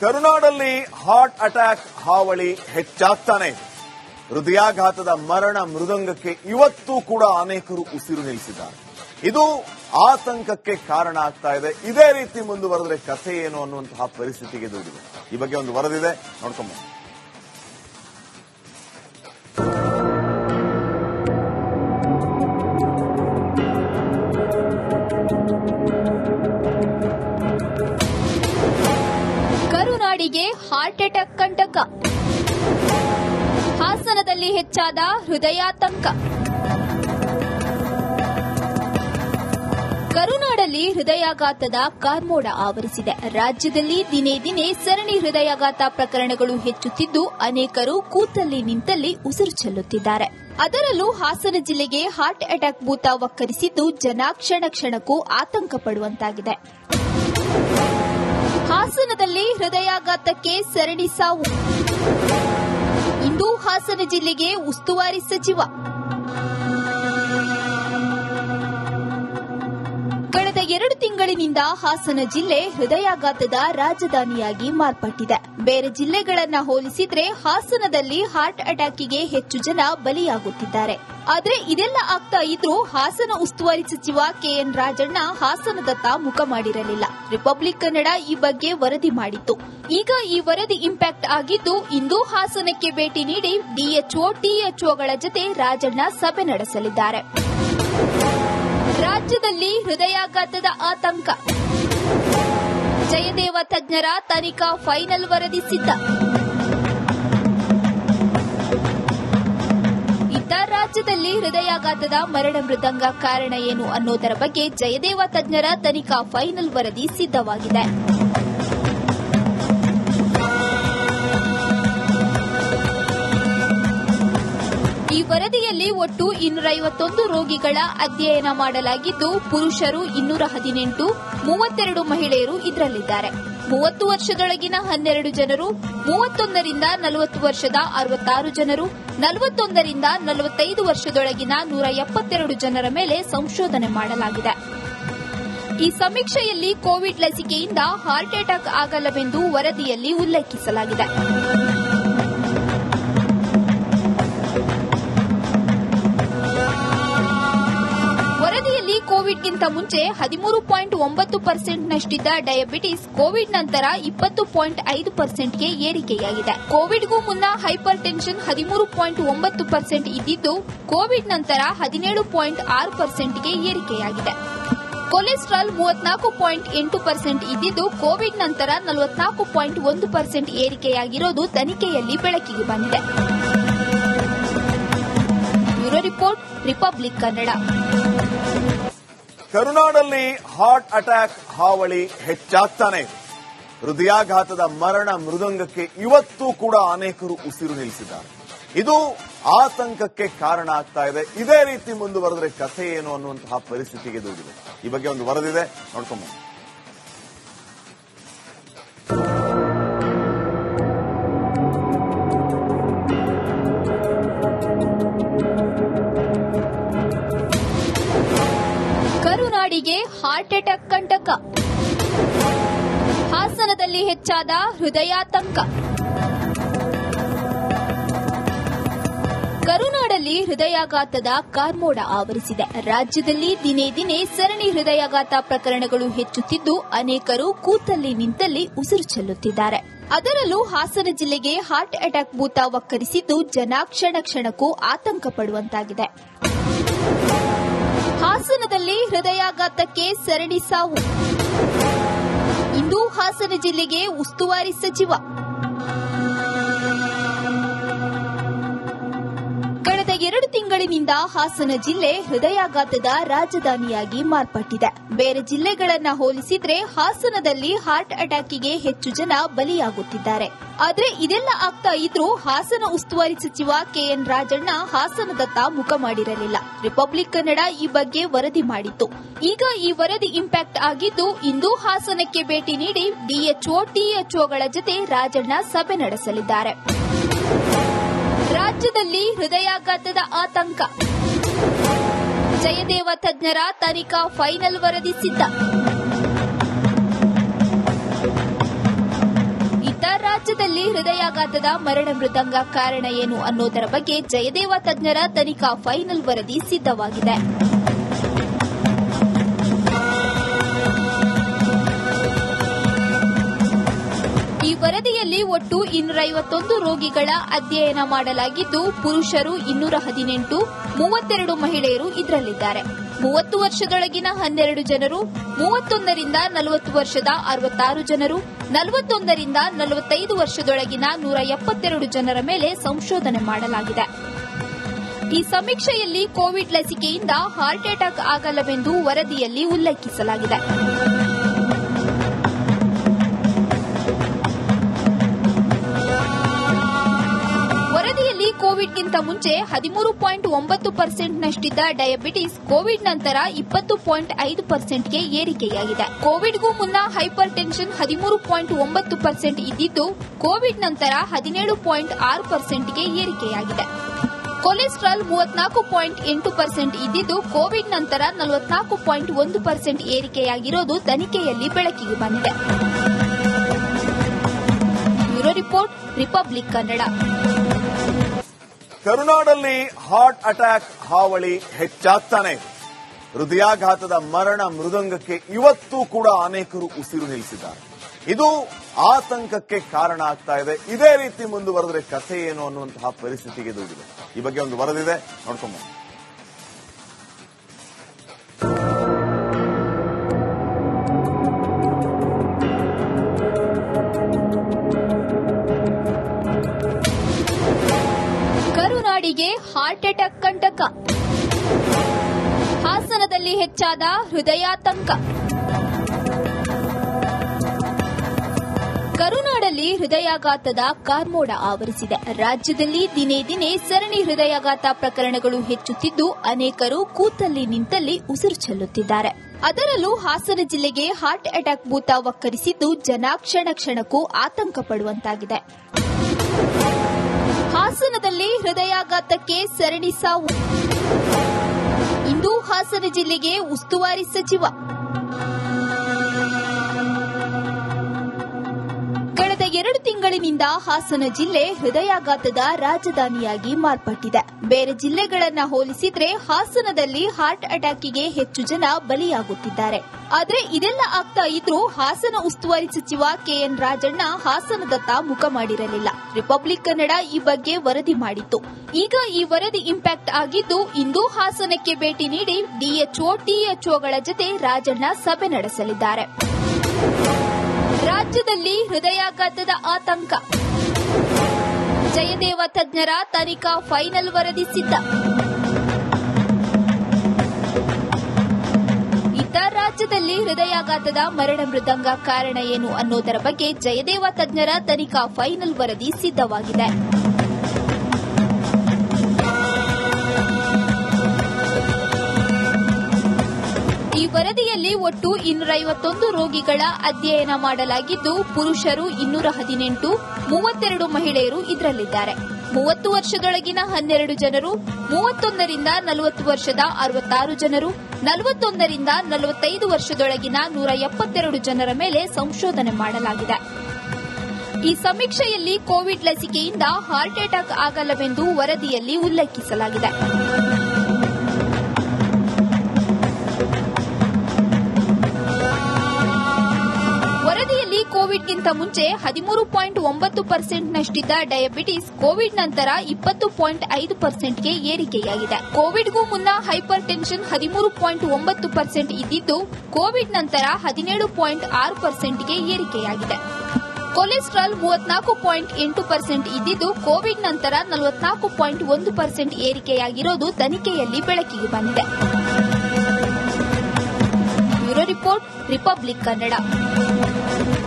ಕರುನಾಡಲ್ಲಿ heart attack ಹಾವಳಿ ಹೆಚ್ಚಾಗ್ತಾನೆ ಇದೆ. ಹೃದಯಾಘಾತದ ಮರಣ ಮೃದಂಗಕ್ಕೆ ಇವತ್ತೂ ಕೂಡ ಅನೇಕರು ಉಸಿರು ನಿಲ್ಲಿಸಿದ್ದಾರೆ. ಇದು ಆತಂಕಕ್ಕೆ ಕಾರಣ ಆಗ್ತಾ ಇದೆ. ಇದೇ ರೀತಿ ಮುಂದುವರೆದ್ರೆ ಕಥೆ ಏನು ಅನ್ನುವಂತಹ ಪರಿಸ್ಥಿತಿಗೆ ದೂಡಿದೆ. ಈ ಬಗ್ಗೆ ಒಂದು ವರದಿದೆ, ನೋಡ್ಕೊಂಬ. ಕರುನಾಡಿಗೆ ಹಾರ್ಟ್ ಅಟ್ಯಾಕ್ ಕಂಟಕ. ಹಾಸನದಲ್ಲಿ ಹೆಚ್ಚಾದ ಹೃದಯಾತಂಕ. ಕರುನಾಡಲ್ಲಿ ಹೃದಯಾಘಾತದ ಕಾರ್ಮೋಡ ಆವರಿಸಿದೆ. ರಾಜ್ಯದಲ್ಲಿ ದಿನೇ ದಿನೇ ಸರಣಿ ಹೃದಯಾಘಾತ ಪ್ರಕರಣಗಳು ಹೆಚ್ಚುತ್ತಿದ್ದು ಅನೇಕರು ಕೂತಲ್ಲಿ ನಿಂತಲ್ಲಿ ಉಸಿರು ಚೆಲ್ಲುತ್ತಿದ್ದಾರೆ. ಅದರಲ್ಲೂ ಹಾಸನ ಜಿಲ್ಲೆಗೆ ಹಾರ್ಟ್ ಅಟ್ಯಾಕ್ ಭೂತ ವಕ್ಕರಿಸಿದ್ದು ಜನ ಕ್ಷಣ ಕ್ಷಣಕ್ಕೂ ಆತಂಕ ಪಡುವಂತಾಗಿದೆ. ಹಾಸನದಲ್ಲಿ ಹೃದಯಾಘಾತಕ್ಕೆ ಸರಣಿ ಸಾವು. ಇಂದು ಹಾಸನ ಜಿಲ್ಲೆಗೆ ಉಸ್ತುವಾರಿ ಸಚಿವ. ಕಳೆದ 2 ತಿಂಗಳಿನಿಂದ ಹಾಸನ ಜಿಲ್ಲೆ ಹೃದಯಾಘಾತದ ರಾಜಧಾನಿಯಾಗಿ ಮಾರ್ಪಟ್ಟಿದೆ. ಬೇರೆ ಜಿಲ್ಲೆಗಳನ್ನ ಹೋಲಿಸಿದ್ರೆ ಹಾಸನದಲ್ಲಿ ಹಾರ್ಟ್ ಅಟ್ಯಾಕ್ಗೆ ಹೆಚ್ಚು ಜನ ಬಲಿಯಾಗುತ್ತಿದ್ದಾರೆ. ಆದ್ರೆ ಇದೆಲ್ಲ ಆಗ್ತಾ ಇದ್ರೂ ಹಾಸನ ಉಸ್ತುವಾರಿ ಸಚಿವ ಕೆಎನ್ ರಾಜಣ್ಣ ಹಾಸನದತ್ತ ಮುಖ ಮಾಡಿರಲಿಲ್ಲ. ರಿಪಬ್ಲಿಕ್ ಕನ್ನಡ ಈ ಬಗ್ಗೆ ವರದಿ ಮಾಡಿತ್ತು. ಈಗ ಈ ವರದಿ ಇಂಪ್ಯಾಕ್ಟ್ ಆಗಿದ್ದು ಇಂದು ಹಾಸನಕ್ಕೆ ಭೇಟಿ ನೀಡಿ ಡಿಎಚ್ಒ ಟಿಎಚ್ಒಗಳ ಜತೆ ರಾಜಣ್ಣ ಸಭೆ ನಡೆಸಲಿದ್ದಾರೆ. ರಾಜ್ಯದಲ್ಲಿ ಹೃದಯಾಘಾತದ ಆತಂಕ. ಜಯದೇವ ತಜ್ಞರ ತನಿಖಾ ಫೈನಲ್ ವರದಿ ಸಿದ್ಧ. ರಾಜ್ಯದಲ್ಲಿ ಹೃದಯಾಘಾತದ ಮರಣ ಮೃದಂಗ ಕಾರಣ ಏನು ಅನ್ನೋದರ ಬಗ್ಗೆ ಜಯದೇವ ತಜ್ಞರ ತನಿಖಾ ಫೈನಲ್ ವರದಿ ಸಿದ್ಧವಾಗಿದೆ. ಈ ವರದಿಯಲ್ಲಿ ಒಟ್ಟು 251 ರೋಗಿಗಳ ಅಧ್ಯಯನ ಮಾಡಲಾಗಿದ್ದು ಪುರುಷರು 218, 32 ಮಹಿಳೆಯರು ಇದರಲ್ಲಿದ್ದಾರೆ. 30 ವರ್ಷದೊಳಗಿನ 12 ಜನರು, 31ರಿಂದ 40 ವರ್ಷದ 66 ಜನರು, 41ರಿಂದ 45 ವರ್ಷದೊಳಗಿನ 172 ಜನರ ಮೇಲೆ ಸಂಶೋಧನೆ ಮಾಡಲಾಗಿದೆ. ಈ ಸಮೀಕ್ಷೆಯಲ್ಲಿ ಕೋವಿಡ್ ಲಸಿಕೆಯಿಂದ ಹಾರ್ಟ್ ಅಟ್ಯಾಕ್ ಆಗಲ್ಲವೆಂದು ವರದಿಯಲ್ಲಿ ಉಲ್ಲೇಖಿಸಲಾಗಿದೆ. ವರದಿಯಲ್ಲಿ ಕೋವಿಡ್ಗಿಂತ ಮುಂಚೆ 13.9% ಡಯಾಬಿಟಿಸ್ ಕೋವಿಡ್ ನಂತರ 20.5%ಗೆ ಏರಿಕೆಯಾಗಿದೆ. ಕೋವಿಡ್ಗೂ ಮುನ್ನ ಹೈಪರ್ ಟೆನ್ಷನ್ 13.9% ಇದ್ದಿದ್ದು ಕೋವಿಡ್ ನಂತರ 17.6%ಗೆ ಏರಿಕೆಯಾಗಿದೆ. ಕೊಲೆಸ್ಟ್ರಾಲ್ 34.8% ಇದ್ದಿದ್ದು ಕೋವಿಡ್ ನಂತರ 44.1% ಏರಿಕೆಯಾಗಿರೋದು ತನಿಖೆಯಲ್ಲಿ ಬೆಳಕಿಗೆ ಬಂದಿದೆ. Bureau report, Republic Kannada. ಕರುನಾಡಲ್ಲಿ ಹಾರ್ಟ್ ಅಟ್ಯಾಕ್ ಹಾವಳಿ ಹೆಚ್ಚಾಗ್ತಾನೆ ಇದೆ. ಹೃದಯಾಘಾತದ ಮರಣ ಮೃದಂಗಕ್ಕೆ ಇವತ್ತೂ ಕೂಡ ಅನೇಕರು ಉಸಿರು ನಿಲ್ಲಿಸಿದ್ದಾರೆ. ಇದು ಆತಂಕಕ್ಕೆ ಕಾರಣ ಆಗ್ತಾ ಇದೆ. ಇದೇ ರೀತಿ ಮುಂದುವರೆದ್ರೆ ಕಥೆ ಏನು ಅನ್ನುವಂತಹ ಪರಿಸ್ಥಿತಿಗೆ ದೂಡಿದೆ. ಈ ಬಗ್ಗೆ ಒಂದು ವರದಿದೆ, ನೋಡ್ಕೊಂಬ. ಕರುನಾಡಿಗೆ ಹಾರ್ಟ್ ಅಟ್ಯಾಕ್ ಕಂಟಕ. ಹಾಸನದಲ್ಲಿ ಹೆಚ್ಚಾದ ಹೃದಯಾತಂಕ. ಕರುನಾಡಲ್ಲಿ ಹೃದಯಾಘಾತದ ಕಾರ್ಮೋಡ ಆವರಿಸಿದೆ. ರಾಜ್ಯದಲ್ಲಿ ದಿನೇ ದಿನೇ ಸರಣಿ ಹೃದಯಾಘಾತ ಪ್ರಕರಣಗಳು ಹೆಚ್ಚುತ್ತಿದ್ದು ಅನೇಕರು ಕೂತಲ್ಲಿ ನಿಂತಲ್ಲಿ ಉಸಿರು ಚೆಲ್ಲುತ್ತಿದ್ದಾರೆ. ಅದರಲ್ಲೂ ಹಾಸನ ಜಿಲ್ಲೆಗೆ ಹಾರ್ಟ್ ಅಟ್ಯಾಕ್ ಭೂತ ವಕ್ಕರಿಸಿದ್ದು ಜನ ಕ್ಷಣ ಕ್ಷಣಕ್ಕೂ ಆತಂಕ ಪಡುವಂತಾಗಿದೆ. ಹಾಸನದಲ್ಲಿ ಹೃದಯಾಘಾತಕ್ಕೆ ಸರಣಿ ಸಾವು. ಇಂದು ಹಾಸನ ಜಿಲ್ಲೆಗೆ ಉಸ್ತುವಾರಿ ಸಚಿವ. ಕಳೆದ 2 ತಿಂಗಳಿನಿಂದ ಹಾಸನ ಜಿಲ್ಲೆ ಹೃದಯಾಘಾತದ ರಾಜಧಾನಿಯಾಗಿ ಮಾರ್ಪಟ್ಟಿದೆ. ಬೇರೆ ಜಿಲ್ಲೆಗಳನ್ನ ಹೋಲಿಸಿದ್ರೆ ಹಾಸನದಲ್ಲಿ ಹಾರ್ಟ್ ಅಟ್ಯಾಕ್ಗೆ ಹೆಚ್ಚು ಜನ ಬಲಿಯಾಗುತ್ತಿದ್ದಾರೆ. ಆದ್ರೆ ಇದೆಲ್ಲ ಆಗ್ತಾ ಇದ್ರೂ ಹಾಸನ ಉಸ್ತುವಾರಿ ಸಚಿವ ಕೆಎನ್ ರಾಜಣ್ಣ ಹಾಸನದತ್ತ ಮುಖ ಮಾಡಿರಲಿಲ್ಲ. ರಿಪಬ್ಲಿಕ್ ಕನ್ನಡ ಈ ಬಗ್ಗೆ ವರದಿ ಮಾಡಿತ್ತು. ಈಗ ಈ ವರದಿ ಇಂಪ್ಯಾಕ್ಟ್ ಆಗಿದ್ದು ಇಂದು ಹಾಸನಕ್ಕೆ ಭೇಟಿ ನೀಡಿ ಡಿಎಚ್ಒ ಟಿಎಚ್ಒಗಳ ಜತೆ ರಾಜಣ್ಣ ಸಭೆ ನಡೆಸಲಿದ್ದಾರೆ. ರಾಜ್ಯದಲ್ಲಿ ಹೃದಯಾಘಾತದ ಆತಂಕ. ಜಯದೇವ ತಜ್ಞರ ತನಿಖಾ ಫೈನಲ್ ವರದಿ ಸಿದ್ಧ. ಹೃದಯಾಘಾತದ ಮರಣ ಮೃದಂಗ ಕಾರಣ ಏನು ಅನ್ನೋದರ ಬಗ್ಗೆ ಜಯದೇವ ತಜ್ಞರ ತನಿಖಾ ಫೈನಲ್ ವರದಿ ಸಿದ್ಧವಾಗಿದೆ. ಈ ವರದಿಯಲ್ಲಿ ಒಟ್ಟು 251 ರೋಗಿಗಳ ಅಧ್ಯಯನ ಮಾಡಲಾಗಿದ್ದು, ಪುರುಷರು 218, 32 ಮಹಿಳೆಯರು ಇದರಲ್ಲಿದ್ದಾರೆ. 30 ವರ್ಷದೊಳಗಿನ 12 ಜನರು, 31ರಿಂದ 40 ವರ್ಷದ 66 ಜನರು, 41ರಿಂದ 45 ವರ್ಷದೊಳಗಿನ 172 ಜನರ ಮೇಲೆ ಸಂಶೋಧನೆ ಮಾಡಲಾಗಿದೆ. ಈ ಸಮೀಕ್ಷೆಯಲ್ಲಿ ಕೋವಿಡ್ ಲಸಿಕೆಯಿಂದ ಹಾರ್ಟ್ ಅಟ್ಯಾಕ್ ಆಗಲ್ಲವೆಂದು ವರದಿಯಲ್ಲಿ ಉಲ್ಲೇಖಿಸಲಾಗಿದೆ. ವರದಿಯಲ್ಲಿ ಕೋವಿಡ್ಗಿಂತ ಮುಂಚೆ 13.9% ಡಯಾಬಿಟಿಸ್ ಕೋವಿಡ್ ನಂತರ 20.5%ಗೆ ಏರಿಕೆಯಾಗಿದೆ. ಕೋವಿಡ್ಗೂ ಮುನ್ನ ಹೈಪರ್ ಟೆನ್ಷನ್ 13.9% ಇದ್ದಿದ್ದು, ಕೋವಿಡ್ ನಂತರ 17.6%ಗೆ ಏರಿಕೆಯಾಗಿದೆ. ಕೊಲೆಸ್ಟ್ರಾಲ್ 34.8% ಇದ್ದಿದ್ದು, ಕೋವಿಡ್ ನಂತರ 44.1% ಏರಿಕೆಯಾಗಿರೋದು ತನಿಖೆಯಲ್ಲಿ ಬೆಳಕಿಗೆ ಬಂದಿದೆ. Bureau report, Republic Kannada. ಕರುನಾಡಲ್ಲಿ ಹಾರ್ಟ್ ಅಟ್ಯಾಕ್ ಹಾವಳಿ ಹೆಚ್ಚಾಗ್ತಾನೆ ಇದೆ. ಹೃದಯಾಘಾತದ ಮರಣ ಮೃದಂಗಕ್ಕೆ ಇವತ್ತೂ ಕೂಡ ಅನೇಕರು ಉಸಿರು ನಿಲ್ಲಿಸಿದ್ದಾರೆ. ಇದು ಆತಂಕಕ್ಕೆ ಕಾರಣ ಆಗ್ತಾ ಇದೆ. ಇದೇ ರೀತಿ ಮುಂದುವರೆದ್ರೆ ಕಥೆ ಏನು ಅನ್ನುವಂತಹ ಪರಿಸ್ಥಿತಿಗೆ ದೂಡಿದೆ. ಈ ಬಗ್ಗೆ ಒಂದು ವರದಿದೆ, ನೋಡ್ಕೊಂಬ. ಕರುನಾಡಿಗೆ ಹಾರ್ಟ್ ಅಟ್ಯಾಕ್ ಕಂಟಕ. ಹಾಸನದಲ್ಲಿ ಹೆಚ್ಚಾದ ಹೃದಯಾತಂಕ. ಕರುನಾಡಲ್ಲಿ ಹೃದಯಾಘಾತದ ಕಾರ್ಮೋಡ ಆವರಿಸಿದೆ. ರಾಜ್ಯದಲ್ಲಿ ದಿನೇ ದಿನೇ ಸರಣಿ ಹೃದಯಾಘಾತ ಪ್ರಕರಣಗಳು ಹೆಚ್ಚುತ್ತಿದ್ದು, ಅನೇಕರು ಕೂತಲ್ಲಿ ನಿಂತಲ್ಲಿ ಉಸಿರು ಚೆಲ್ಲುತ್ತಿದ್ದಾರೆ. ಅದರಲ್ಲೂ ಹಾಸನ ಜಿಲ್ಲೆಗೆ ಹಾರ್ಟ್ ಅಟ್ಯಾಕ್ ಭೂತ ವಕ್ಕರಿಸಿದ್ದು, ಜನ ಕ್ಷಣ ಕ್ಷಣಕ್ಕೂ ಆತಂಕ ಪಡುವಂತಾಗಿದೆ. ಹಾಸನದಲ್ಲಿ ಹೃದಯಾಘಾತಕ್ಕೆ ಸರಣಿ ಸಾವು. ಇಂದು ಹಾಸನ ಜಿಲ್ಲೆಗೆ ಉಸ್ತುವಾರಿ ಸಚಿವ. ಕಳೆದ 2 ತಿಂಗಳಿನಿಂದ ಹಾಸನ ಜಿಲ್ಲೆ ಹೃದಯಾಘಾತದ ರಾಜಧಾನಿಯಾಗಿ ಮಾರ್ಪಟ್ಟಿದೆ. ಬೇರೆ ಜಿಲ್ಲೆಗಳನ್ನ ಹೋಲಿಸಿದ್ರೆ ಹಾಸನದಲ್ಲಿ ಹಾರ್ಟ್ ಅಟ್ಯಾಕಿಗೆ ಹೆಚ್ಚು ಜನ ಬಲಿಯಾಗುತ್ತಿದ್ದಾರೆ. ಆದ್ರೆ ಇದೆಲ್ಲ ಆಗ್ತಾ ಇದ್ರೂ ಹಾಸನ ಉಸ್ತುವಾರಿ ಸಚಿವ ಕೆಎನ್ ರಾಜಣ್ಣ ಹಾಸನದತ್ತ ಮುಖ ಮಾಡಿರಲಿಲ್ಲ. ರಿಪಬ್ಲಿಕ್ ಕನ್ನಡ ಈ ಬಗ್ಗೆ ವರದಿ ಮಾಡಿತ್ತು. ಈಗ ಈ ವರದಿ ಇಂಪ್ಯಾಕ್ಟ್ ಆಗಿದ್ದು, ಇಂದು ಹಾಸನಕ್ಕೆ ಭೇಟಿ ನೀಡಿ ಡಿಎಚ್ಒ, ಟಿಎಚ್ಒಗಳ ಜತೆ ರಾಜಣ್ಣ ಸಭೆ ನಡೆಸಲಿದ್ದಾರೆ. ರಾಜ್ಯದಲ್ಲಿ ಹೃದಯಾಘಾತದ ಆತಂಕ. ಜಯದೇವ ತಜ್ಞರ ತನಿಖಾ ಫೈನಲ್ ವರದಿ ಸಿದ್ಧ. ಇತ್ತ ರಾಜ್ಯದಲ್ಲಿ ಹೃದಯಾಘಾತದ ಮರಣ ಮೃದಂಗ ಕಾರಣ ಏನು ಅನ್ನೋದರ ಬಗ್ಗೆ ಜಯದೇವ ತಜ್ಞರ ತನಿಖಾ ಫೈನಲ್ ವರದಿ ಸಿದ್ಧವಾಗಿದೆ. ಈ ವರದಿಯಲ್ಲಿ ಒಟ್ಟು 251 ರೋಗಿಗಳ ಅಧ್ಯಯನ ಮಾಡಲಾಗಿದ್ದು, ಪುರುಷರು 218, 32 ಮಹಿಳೆಯರು ಇದರಲ್ಲಿದ್ದಾರೆ. 30 ವರ್ಷದೊಳಗಿನ 12 ಜನರು, 31ರಿಂದ 40 ವರ್ಷದ 66 ಜನರು, 41ರಿಂದ 45 ವರ್ಷದೊಳಗಿನ 172 ಜನರ ಮೇಲೆ ಸಂಶೋಧನೆ ಮಾಡಲಾಗಿದೆ. ಈ ಸಮೀಕ್ಷೆಯಲ್ಲಿ ಕೋವಿಡ್ ಲಸಿಕೆಯಿಂದ ಹಾರ್ಟ್ ಅಟ್ಯಾಕ್ ಆಗಲ್ಲವೆಂದು ವರದಿಯಲ್ಲಿ ಉಲ್ಲೇಖಿಸಲಾಗಿದೆ. ವರದಿಯಲ್ಲಿ ಕೋವಿಡ್ಗಿಂತ ಮುಂಚೆ 13.9% ಡಯಾಬಿಟಿಸ್ ಕೋವಿಡ್ ನಂತರ 20.5%ಗೆ ಏರಿಕೆಯಾಗಿದೆ. ಕೋವಿಡ್ಗೂ ಮುನ್ನ ಹೈಪರ್ ಟೆನ್ಷನ್ 13.9% ಇದ್ದಿದ್ದು, ಕೋವಿಡ್ ನಂತರ 17.6%ಗೆ ಏರಿಕೆಯಾಗಿದೆ. ಕೊಲೆಸ್ಟ್ರಾಲ್ 34.8% ಇದ್ದಿದ್ದು, ಕೋವಿಡ್ ನಂತರ 44.1% ಏರಿಕೆಯಾಗಿರೋದು ತನಿಖೆಯಲ್ಲಿ ಬೆಳಕಿಗೆ ಬಂದಿದೆ. Bureau report, Republic Kannada.